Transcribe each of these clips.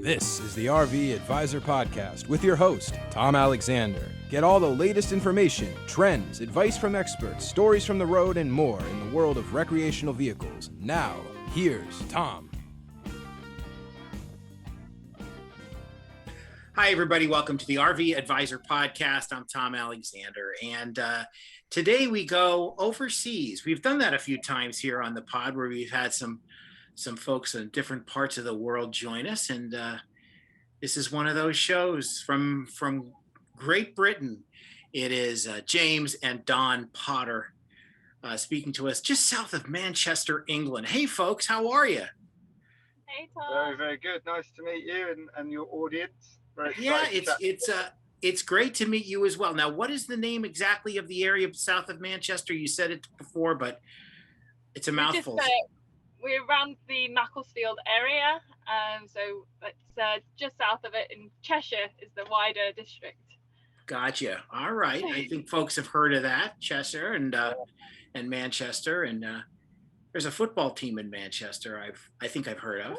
This is the RV Advisor Podcast with your host, Tom Alexander. Get all the latest information, trends, advice from experts, stories from the road, and more in the world of recreational vehicles. Now, here's Tom. Hi, everybody. Welcome to the RV Advisor Podcast. I'm Tom Alexander, and today we go overseas. We've done that a few times here on the pod where we've had some folks in different parts of the world join us, and this is one of those shows from Great Britain. It is James and Don Potter speaking to us just south of Manchester, England. Hey, folks, how are you? Hey, Tom. Very, very good. Nice to meet you and your audience. Yeah, it's great to meet you as well. Now, what is the name exactly of the area south of Manchester? You said it before, but it's a mouthful. We're around the Macclesfield area, so it's just south of it in Cheshire is the wider district. Gotcha. All right. I think folks have heard of that, Cheshire and Manchester, and there's a football team in Manchester I think I've heard of.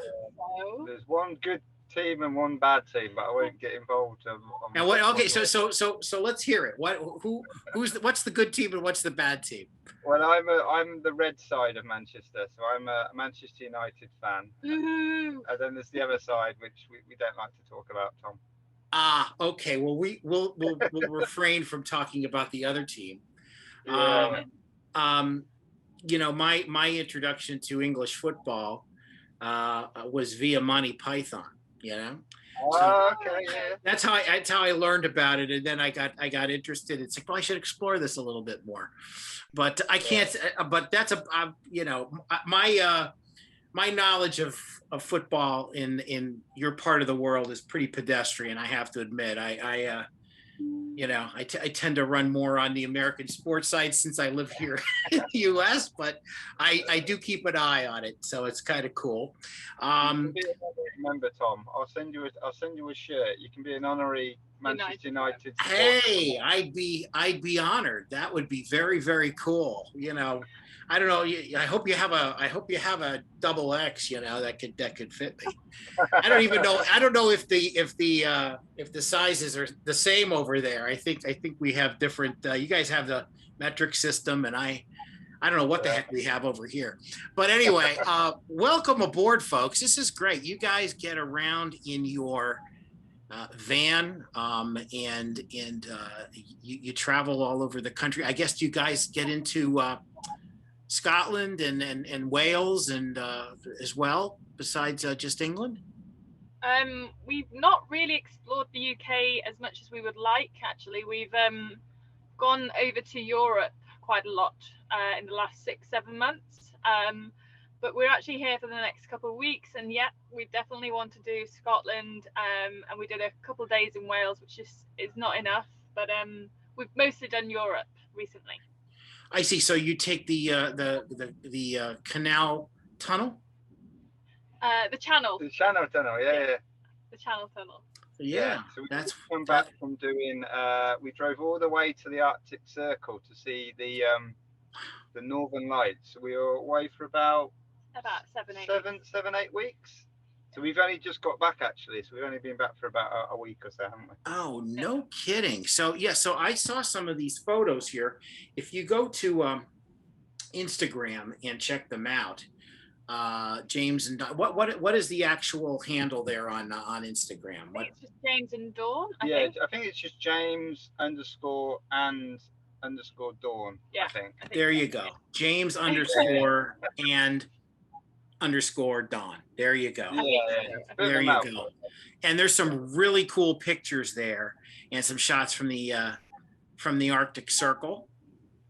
There's one good team and one bad team, but I won't get involved. And what? Okay, so let's hear it. What's the good team and what's the bad team? Well, I'm the red side of Manchester, so I'm a Manchester United fan. And then there's the other side, which we don't like to talk about, Tom. Okay. Well, we'll refrain from talking about the other team. Yeah. My introduction to English football was via Monty Python. Okay, yeah. That's how I learned about it, and then I got interested. It's like, well, I should explore this a little bit more, but I can't. But that's my knowledge of football in your part of the world is pretty pedestrian. I have to admit, I tend to run more on the American sports side since I live here in the U.S., but I do keep an eye on it, so it's kind of cool. Remember, Tom, I'll send you a shirt. You can be an honorary Manchester United supporter. Hey, I'd be honored. That would be very, very cool. I don't know. I hope you have a double X. That could fit me. I don't even know. I don't know if the sizes are the same over there. I think we have different. You guys have the metric system, and I don't know what the heck we have over here. But anyway, welcome aboard, folks. This is great. You guys get around in your van, and you travel all over the country. I guess you guys get into Scotland and Wales and as well, besides just England? We've not really explored the UK as much as we would like, actually. We've gone over to Europe quite a lot in the last 6-7 months, but we're actually here for the next couple of weeks, and we definitely want to do Scotland, and we did a couple of days in Wales, which is not enough, but we've mostly done Europe recently. I see. So you take the canal tunnel? The Channel. The Channel Tunnel, yeah. The Channel Tunnel. Yeah. So we come back from doing. We drove all the way to the Arctic Circle to see the Northern Lights. We were away for about 7-8 weeks. So we've only just got back, actually. So we've only been back for about a week or so, haven't we? Oh, no kidding. So, so I saw some of these photos here. If you go to Instagram and check them out, James and Dawn, what is the actual handle there on Instagram? I think it's just James and Dawn. I think it's just James _and_Dawn. Yeah, I think. There you go. James _ and _Dawn. There you go. Yeah. There you go. And there's some really cool pictures there, and some shots from the Arctic Circle.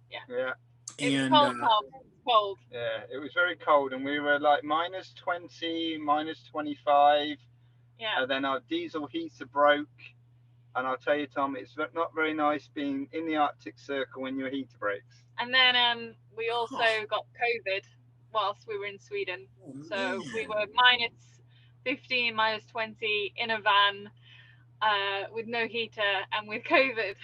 Yeah. And cold. Yeah, it was very cold, and we were like -20, -25. Yeah. And then our diesel heater broke. And I'll tell you, Tom, it's not very nice being in the Arctic Circle when your heater breaks. And then we also got COVID whilst we were in Sweden. So we were -15, -20 in a van with no heater and with COVID.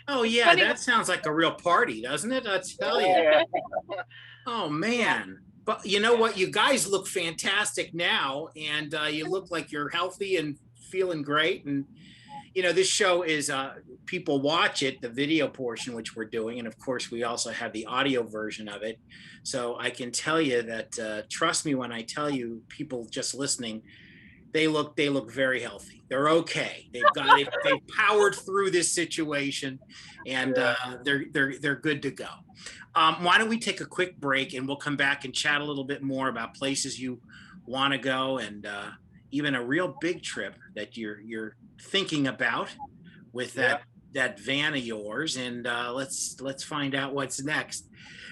Oh yeah, that sounds like a real party, doesn't it? I tell you. Oh man. But you know what? You guys look fantastic now, and you look like you're healthy and feeling great. And this show is people watch it, the video portion, which we're doing, and of course we also have the audio version of it. So I can tell you that trust me when I tell you, people just listening, they look very healthy. They're okay. They've powered through this situation, and they're good to go. Why don't we take a quick break and we'll come back and chat a little bit more about places you want to go, and even a real big trip that you're thinking about with that van of yours. And let's find out what's next.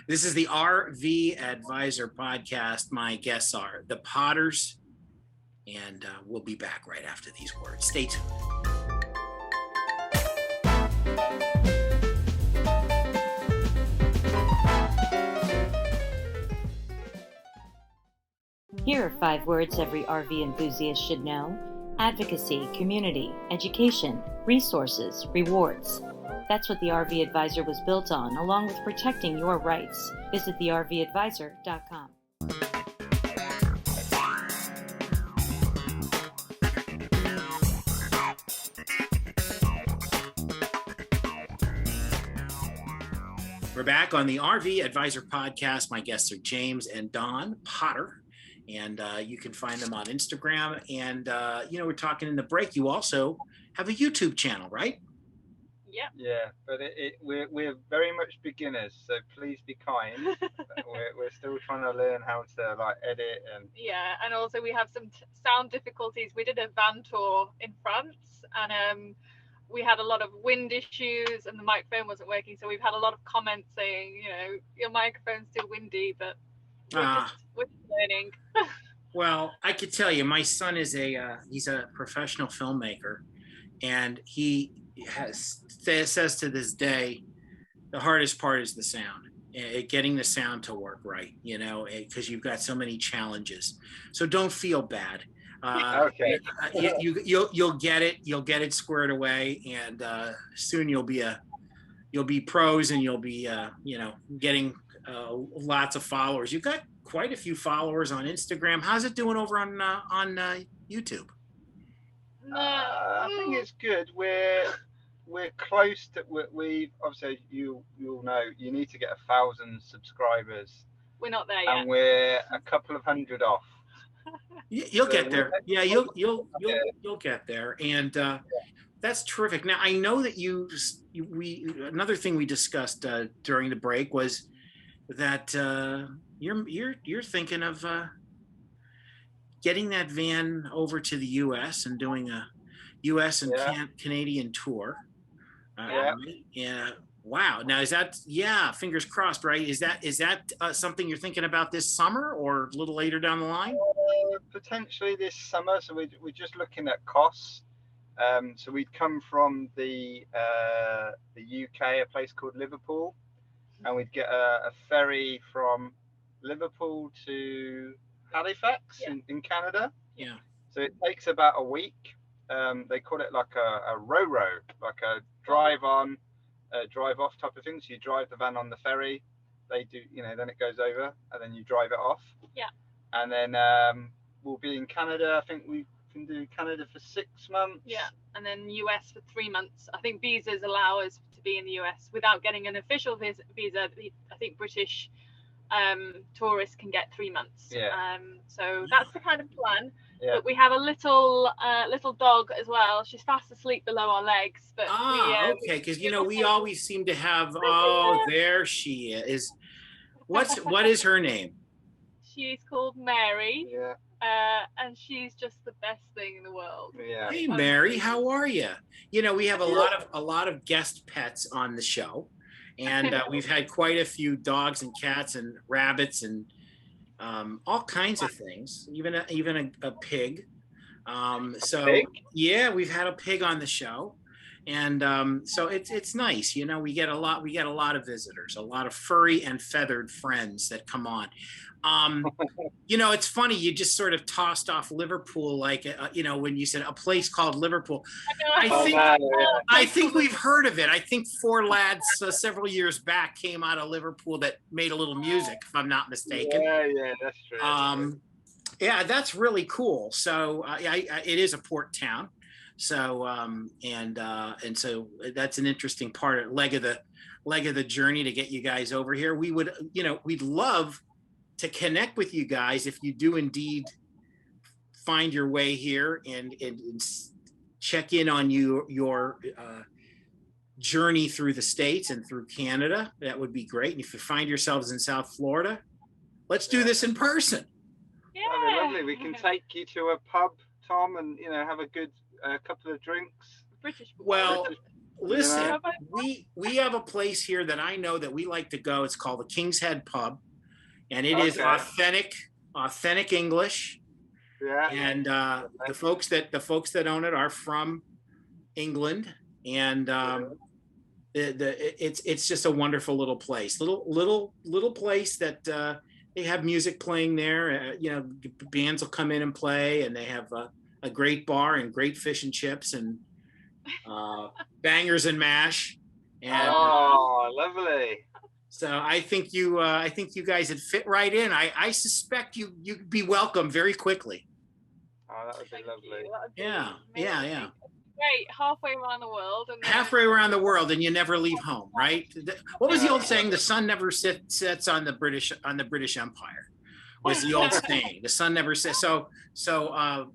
This is the RV Advisor podcast. My guests are the Potters, and we'll be back right after these words. Stay tuned. Here are 5 words every RV enthusiast should know: advocacy, community, education, resources, rewards. That's what the RV Advisor was built on, along with protecting your rights. Visit thervadvisor.com. We're back on the RV Advisor podcast. My guests are James and Don Potter, and you can find them on Instagram. And we're talking in the break. You also have a YouTube channel, right? Yeah. Yeah, but we're very much beginners, so please be kind. we're still trying to learn how to edit and. Yeah, and also we have some sound difficulties. We did a van tour in France, and we had a lot of wind issues and the microphone wasn't working, so we've had a lot of comments saying, your microphone's too windy, but we're learning. Well, I could tell you, my son is he's a professional filmmaker, and he says to this day, the hardest part is the sound, getting the sound to work right, because you've got so many challenges. So don't feel bad. Okay. You'll get it squared away, and soon you'll be pros, and you'll be getting lots of followers. You've got quite a few followers on Instagram. How's it doing over on YouTube? I think it's good. We're close to we obviously you'll know you need to get 1,000 subscribers. We're not there yet, and we're a couple of hundred off. You'll get there. Yeah, you'll get there, and that's terrific. Now I know that another thing we discussed during the break was that you're thinking of getting that van over to the U.S. and doing a U.S. and Canadian tour. Yeah. Wow. Now is that fingers crossed, right? Is that something you're thinking about this summer or a little later down the line? Potentially this summer. So we're just looking at costs. So we'd come from the UK, a place called Liverpool, and we'd get a ferry from Liverpool to Halifax in Canada. Yeah. So it takes about a week. They call it like a ro-ro, like a drive on, drive off type of thing. So you drive the van on the ferry, they do, then it goes over, and then you drive it off. Yeah. And then we'll be in Canada. I think we can do Canada for 6 months. Yeah, and then US for 3 months. I think visas allow us to be in the US without getting an official visa. I think British tourists can get 3 months. Yeah. So that's the kind of plan. Yeah. But we have a little dog as well. She's fast asleep below our legs. But okay, because we always seem to have. Oh, there she is. What is her name? She's called Mary. Yeah. And she's just the best thing in the world. Yeah. Hey, Mary, how are you? We have a lot of guest pets on the show, and we've had quite a few dogs and cats and rabbits and all kinds of things, even a pig. Pig? Yeah, we've had a pig on the show, And so it's nice. You know, we get a lot of visitors, a lot of furry and feathered friends that come on. You know, it's funny, you just sort of tossed off Liverpool, like, you know, when you said a place called Liverpool. I think we've heard of it. I think four lads several years back came out of Liverpool that made a little music, if I'm not mistaken. Yeah, that's true. Yeah, that's really cool. So it is a port town. So and so that's an interesting leg of the journey to get you guys over here. We would, you know, we'd love to connect with you guys if you do indeed find your way here and check in on your journey through the States and through Canada. That would be great. And if you find yourselves in South Florida, let's do this in person. Yeah. That'd be lovely. We can take you to a pub, Tom, and, you know, have a good couple of drinks. Well, listen, we have a place here that I know that we like to go. It's called the King's Head Pub, and it is authentic English. Yeah. And the folks that own it are from England, and it's just a wonderful little place. Little place that they have music playing there. You know, bands will come in and play, and they have a great bar and great fish and chips and bangers and mash. And, lovely. So I think you guys would fit right in. I suspect you'd be welcome very quickly. Oh, that would be lovely. Yeah. Great, halfway around the world, and you never leave home, right? What was the old saying? The sun never sets on the British Empire. Was the old saying. The sun never sets. So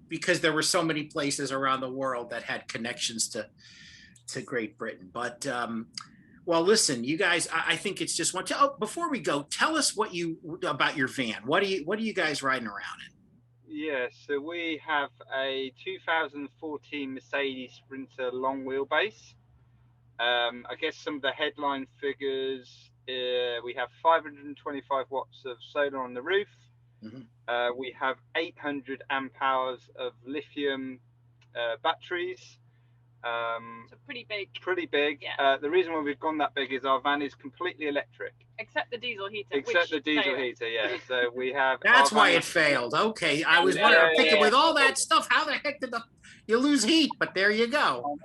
because there were so many places around the world that had connections to Great Britain. But well, listen, you guys, I think it's just before we go, tell us about your van. What are you guys riding around in? Yeah, so we have a 2014 Mercedes Sprinter long wheelbase. I guess some of the headline figures, we have 525 watts of solar on the roof. Mm-hmm. We have 800 amp hours of lithium batteries. So pretty big. Yeah. The reason why we've gone that big is our van is completely electric. Except the diesel heater. Yeah. So we have. That's why it failed. Okay, I was thinking with all that stuff, how the heck did you lose heat? But there you go.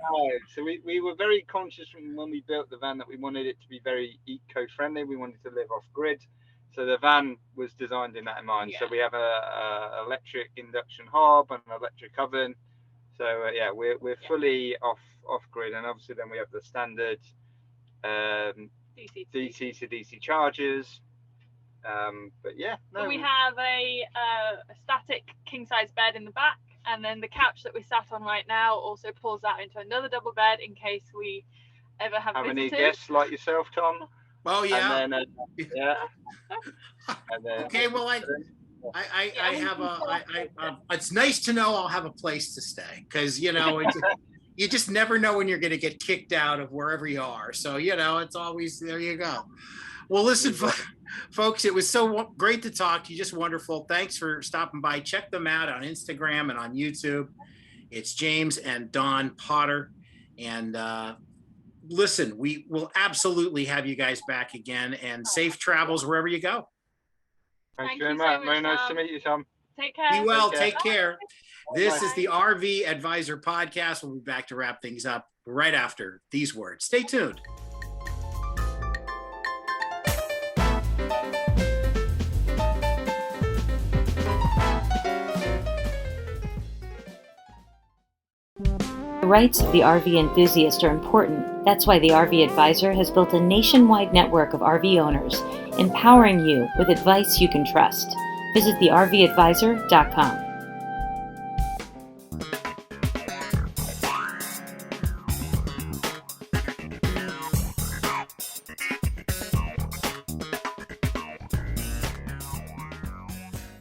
So we were very conscious when we built the van that we wanted it to be very eco-friendly. We wanted to live off grid. So the van was designed in that in mind. Yeah. So we have a electric induction hob and an electric oven. So we're fully off grid, and obviously then we have the standard DC to DC chargers. But we have a static king size bed in the back, and then the couch that we sat on right now also pulls out into another double bed in case we ever have visitors. Any guests like yourself, Tom? Oh yeah. And then, and then, okay, well I have it's nice to know I'll have a place to stay, because you know you just never know when you're going to get kicked out of wherever you are. So you know, it's always there you go. Well, listen, folks, it was so great to talk to you. Just wonderful. Thanks for stopping by. Check them out on Instagram and on YouTube. It's James and Dawn Potter. And listen, we will absolutely have you guys back again, and safe travels wherever you go. Thank you very much. Very nice to meet you, Tom. Take care. Be well. Take care. This is the RV Advisor Podcast. We'll be back to wrap things up right after these words. Stay tuned. The rights of the RV enthusiast are important. That's why the RV Advisor has built a nationwide network of RV owners, empowering you with advice you can trust. Visit thervadvisor.com.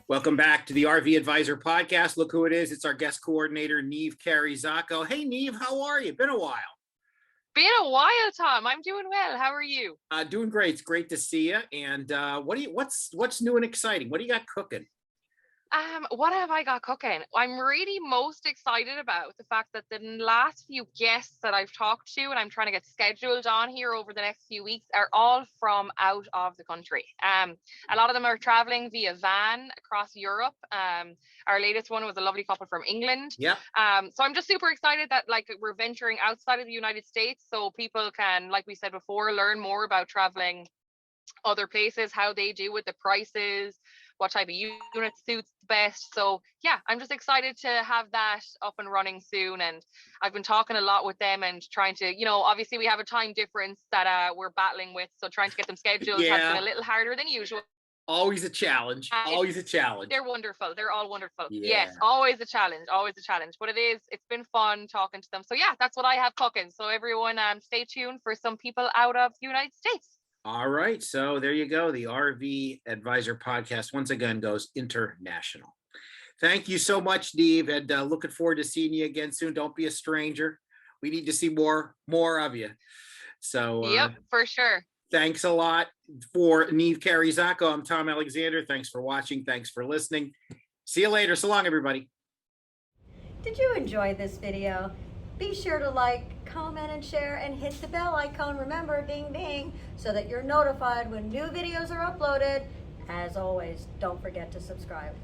Welcome back to the RV Advisor Podcast. Look who it is. It's our guest coordinator, Neve Carizzacco. Hey, Neve, how are you? Been a while. Been a while, Tom. I'm doing well. How are you? Doing great. It's great to see you. And what's new and exciting? What do you got cooking? What have I got cooking? I'm really most excited about the fact that the last few guests that I've talked to and I'm trying to get scheduled on here over the next few weeks are all from out of the country. A lot of them are traveling via van across Europe. Our latest one was a lovely couple from England. Yeah. So I'm just super excited that like we're venturing outside of the United States, so people can, like we said before, learn more about traveling other places, how they do with the prices, what type of unit suits best. So yeah, I'm just excited to have that up and running soon. And I've been talking a lot with them and trying to, obviously we have a time difference that we're battling with. So trying to get them scheduled has been a little harder than usual. Always a challenge. Always a challenge. They're wonderful. They're all wonderful. Yeah. Yes, always a challenge. Always a challenge. But it's been fun talking to them. So yeah, that's what I have cooking. So everyone stay tuned for some people out of the United States. All right. So there you go. The RV Advisor podcast once again goes international. Thank you so much, Steve. And looking forward to seeing you again soon. Don't be a stranger. We need to see more of you. So yep, for sure. Thanks a lot. For Neve Carizzacco, I'm Tom Alexander. Thanks for watching. Thanks for listening. See you later. So long, everybody. Did you enjoy this video? Be sure to like, comment, and share, and hit the bell icon. Remember, ding, ding, so that you're notified when new videos are uploaded. As always, don't forget to subscribe.